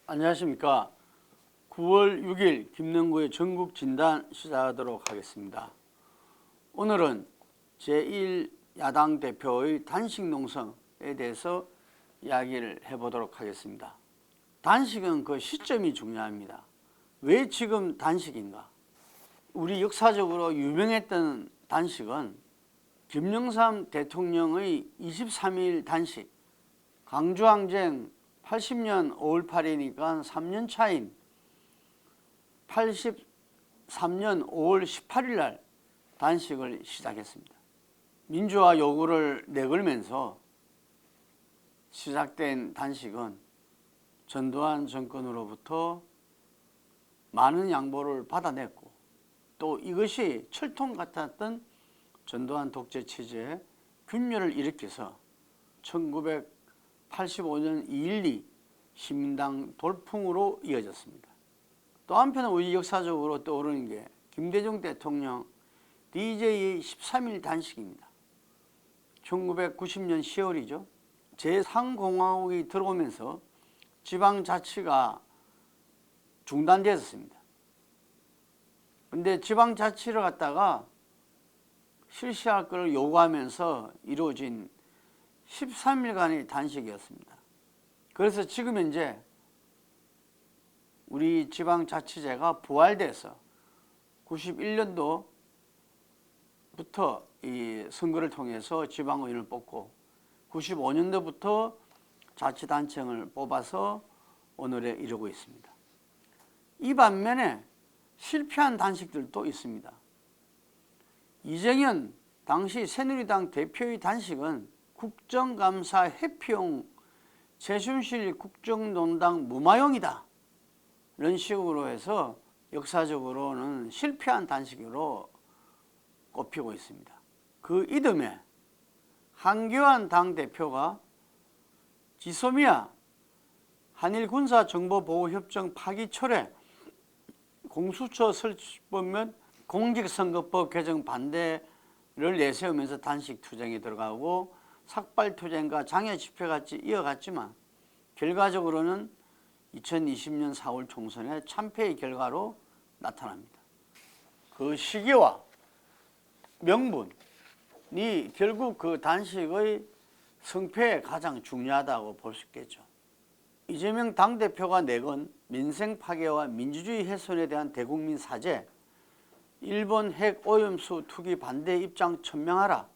안녕하십니까. 9월 6일 김능구의 전국진단 시작하도록 하겠습니다. 오늘은 제1야당 대표의 단식 농성에 대해서 이야기를 해보도록 하겠습니다. 단식은 그 시점이 중요합니다. 왜 지금 단식인가? 우리 역사적으로 유명했던 단식은 김영삼 대통령의 23일 단식, 광주항쟁 80년 5월 8일이니까 3년 차인 83년 5월 18일 날 단식을 시작했습니다. 민주화 요구를 내걸면서 시작된 단식은 전두환 정권으로부터 많은 양보를 받아냈고, 또 이것이 철통 같았던 전두환 독재 체제에 균열을 일으켜서 1985년 2.12 시민당 돌풍으로 이어졌습니다. 또 한편 우리 역사적으로 떠오르는 게 김대중 대통령 DJ의 13일 단식입니다. 1990년 10월이죠. 제3공화국이 들어오면서 지방자치가 중단되었습니다. 그런데 지방자치를 갖다가 실시할 것을 요구하면서 이루어진 13일간의 단식이었습니다. 그래서 지금 현재 우리 지방자치제가 부활돼서 91년도부터 이 선거를 통해서 지방의원을 뽑고 95년도부터 자치단체장을 뽑아서 오늘에 이르고 있습니다. 이 반면에 실패한 단식들도 있습니다. 이정현 당시 새누리당 대표의 단식은 국정감사 회피용 최순실 국정농단 무마용이다, 이런 식으로 해서 역사적으로는 실패한 단식으로 꼽히고 있습니다. 그 이듬해 한교안 당대표가 지소미아 한일군사정보보호협정 파기 철회, 공수처 설치법 및 공직선거법 개정 반대를 내세우면서 단식 투쟁에 들어가고 삭발투쟁과 장애집회같이 이어갔지만 결과적으로는 2020년 4월 총선의 참패의 결과로 나타납니다. 그 시기와 명분이 결국 그 단식의 성패에 가장 중요하다고 볼 수 있겠죠. 이재명 당대표가 내건 민생 파괴와 민주주의 훼손에 대한 대국민 사죄, 일본 핵 오염수 투기 반대 입장 천명하라,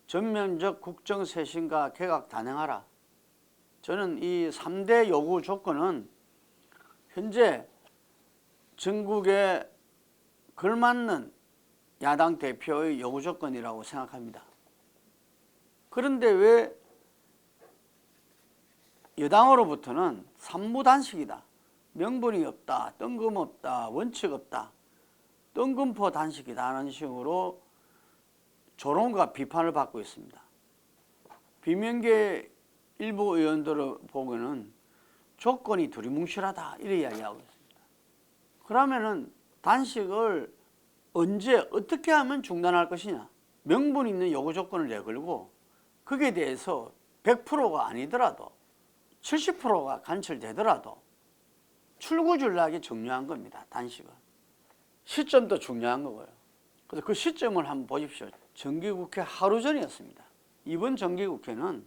전면적 국정 쇄신과 개각 단행하라. 저는 이 3대 요구 조건은 현재 전국에 걸맞는 야당 대표의 요구 조건이라고 생각합니다. 그런데 왜 여당으로부터는 산무단식이다, 명분이 없다, 뜬금없다, 원칙 없다, 뜬금포 단식이다 하는 식으로 조롱과 비판을 받고 있습니다. 비명계 일부 의원들을 보고는 조건이 두리뭉실하다, 이렇게 이야기하고 있습니다. 그러면은 단식을 언제 어떻게 하면 중단할 것이냐, 명분 있는 요구 조건을 내걸고 거기에 대해서 100%가 아니더라도 70%가 간철되더라도 출구 전략이 중요한 겁니다. 단식은 시점도 중요한 거고요. 그래서 그 시점을 한번 보십시오. 정기국회 하루 전이었습니다. 이번 정기국회는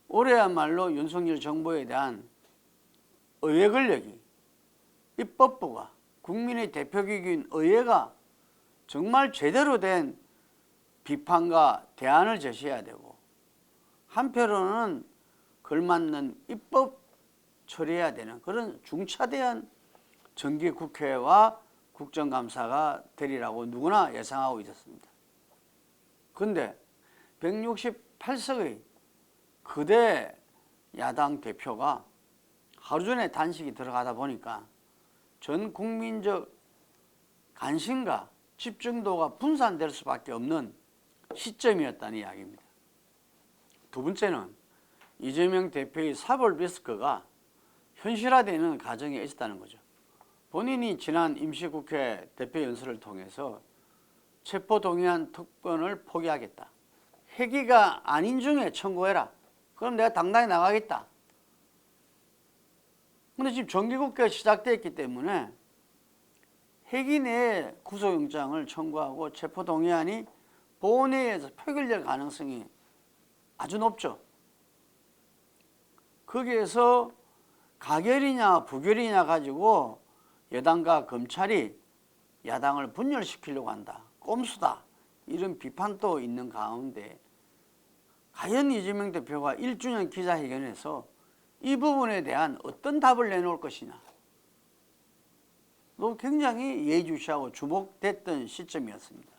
올해야말로 윤석열 정부에 대한 의회 권력이, 입법부가, 국민의 대표기구인 의회가 정말 제대로 된 비판과 대안을 제시해야 되고, 한편으로는 걸맞는 입법 처리해야 되는 그런 중차대한 정기국회와 국정감사가 되리라고 누구나 예상하고 있었습니다. 그런데 168석의 거대 야당 대표가 하루 전에 단식이 들어가다 보니까 전 국민적 관심과 집중도가 분산될 수밖에 없는 시점이었다는 이야기입니다. 두 번째는 이재명 대표의 사법 리스크가 현실화되는 과정에 있었다는 거죠. 본인이 지난 임시국회 대표 연설을 통해서 체포동의안 특권을 포기하겠다, 회기가 아닌 중에 청구해라, 그럼 내가 당당히 나가겠다, 근데 지금 정기국회가 시작됐기 때문에 회기 내에 구속영장을 청구하고 체포동의안이 본회의에서 표결될 가능성이 아주 높죠. 거기에서 가결이냐 부결이냐 가지고 여당과 검찰이 야당을 분열시키려고 한다. 꼼수다. 이런 비판도 있는 가운데 과연 이재명 대표가 1주년 기자회견에서 이 부분에 대한 어떤 답을 내놓을 것이냐. 또 굉장히 예의주시하고 주목됐던 시점이었습니다.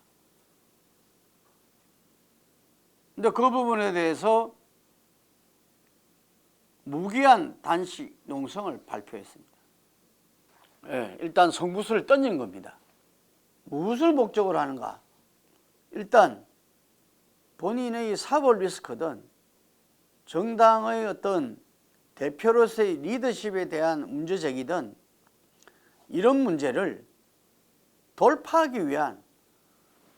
근데 그 부분에 대해서 무기한 단식 농성을 발표했습니다. 일단 성부수를 던진 겁니다. 무엇을 목적으로 하는가? 일단 본인의 사법 리스크든 정당의 어떤 대표로서의 리더십에 대한 문제 제기든 이런 문제를 돌파하기 위한,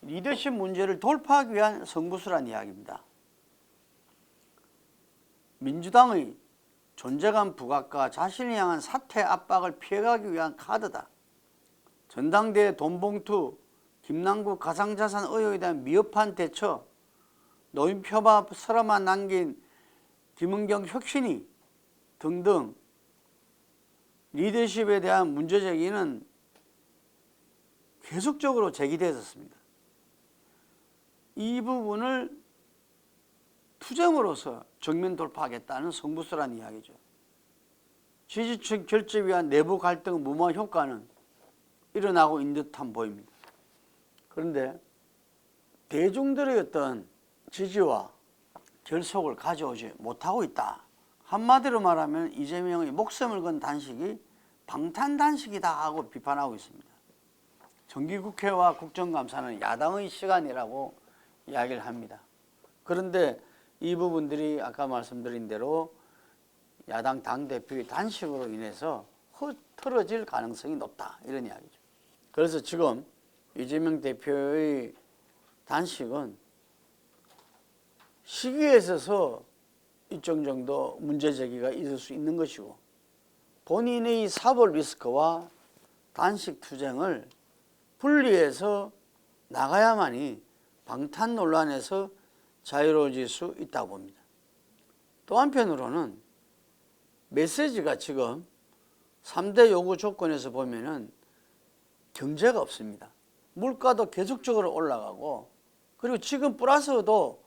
리더십 문제를 돌파하기 위한 성부수란 이야기입니다. 민주당의 존재감 부각과 자신을 향한 사퇴 압박을 피해가기 위한 카드다. 전당대회 돈봉투, 김남국 가상자산 의혹에 대한 미흡한 대처, 노인표바 서라만 남긴 김은경 혁신이 등등 리더십에 대한 문제 제기는 계속적으로 제기되었습니다. 이 부분을 투쟁으로서 정면 돌파하겠다는 성부수란 이야기죠. 지지층 결집에 위한 내부 갈등 무모한 효과는 일어나고 있는 듯한 보입니다. 그런데 대중들의 어떤 지지와 결속을 가져오지 못하고 있다. 한마디로 말하면 이재명의 목숨을 건 단식이 방탄단식이다 하고 비판하고 있습니다. 정기국회와 국정감사는 야당의 시간이라고 이야기를 합니다. 그런데 이 부분들이 아까 말씀드린 대로 야당 당대표의 단식으로 인해서 흐트러질 가능성이 높다. 이런 이야기죠. 그래서 지금 이재명 대표의 단식은 시기에 있어서 일정 정도 문제 제기가 있을 수 있는 것이고 본인의 사법 리스크와 단식 투쟁을 분리해서 나가야만이 방탄 논란에서 자유로워질 수 있다고 봅니다. 또 한편으로는 메시지가 지금 3대 요구 조건에서 보면은 경제가 없습니다. 물가도 계속적으로 올라가고 그리고 지금 플러스도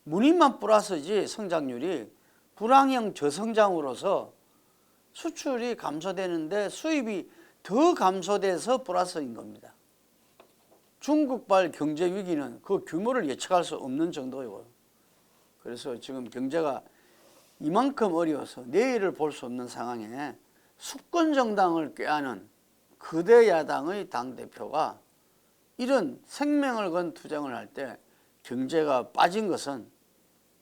무늬만 플러스지 성장률이 불황형 저성장으로서 수출이 감소되는데 수입이 더 감소돼서 플러스인 겁니다. 중국발 경제 위기는 그 규모를 예측할 수 없는 정도이고요. 그래서 지금 경제가 이만큼 어려워서 내일을 볼 수 없는 상황에 수권 정당을 꾀하는 거대 야당의 당대표가 이런 생명을 건 투쟁을 할 때 경제가 빠진 것은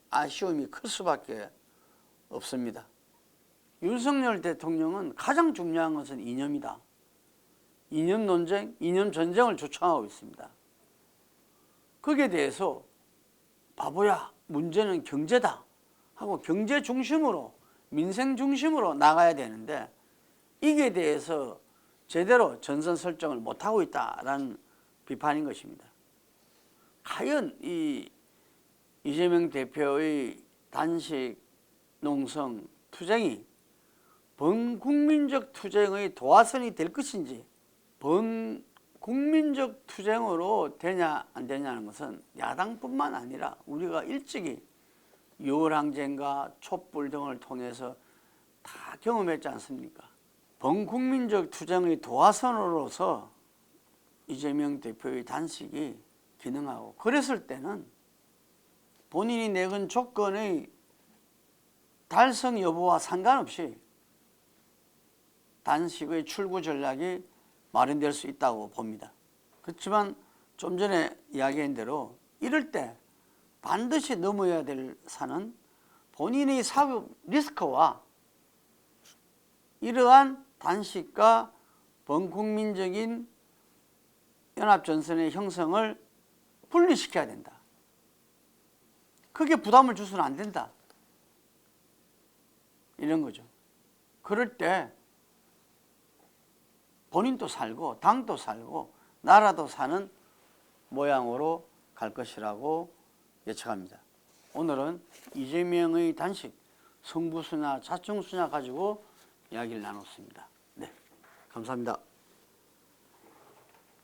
아쉬움이 클 수밖에 없습니다. 윤석열 대통령은 가장 중요한 것은 이념이다. 이념 논쟁, 이념 전쟁을 주창하고 있습니다. 거기에 대해서 바보야, 문제는 경제다 하고 경제 중심으로, 민생 중심으로 나가야 되는데 이게 대해서 제대로 전선 설정을 못하고 있다라는 비판인 것입니다. 과연 이 이재명 대표의 단식 농성 투쟁이 범국민적 투쟁의 도화선이 될 것인지, 범국민적 투쟁으로 되냐 안 되냐는 것은 야당뿐만 아니라 우리가 일찍이 6월 항쟁과 촛불 등을 통해서 다 경험했지 않습니까? 범국민적 투쟁의 도화선으로서 이재명 대표의 단식이 기능하고, 그랬을 때는 본인이 내건 조건의 달성 여부와 상관없이 단식의 출구 전략이 마련될 수 있다고 봅니다. 그렇지만 좀 전에 이야기한 대로 이럴 때 반드시 넘어야 될 산은 본인의 사법 리스크와 이러한 단식과 범국민적인 연합전선의 형성을 분리시켜야 된다. 크게 부담을 줘서는 안 된다. 이런 거죠. 그럴 때 본인도 살고 당도 살고 나라도 사는 모양으로 갈 것이라고 예측합니다. 오늘은 이재명의 단식, 성부수냐 자충수냐 가지고 이야기를 나눴습니다. 네, 감사합니다.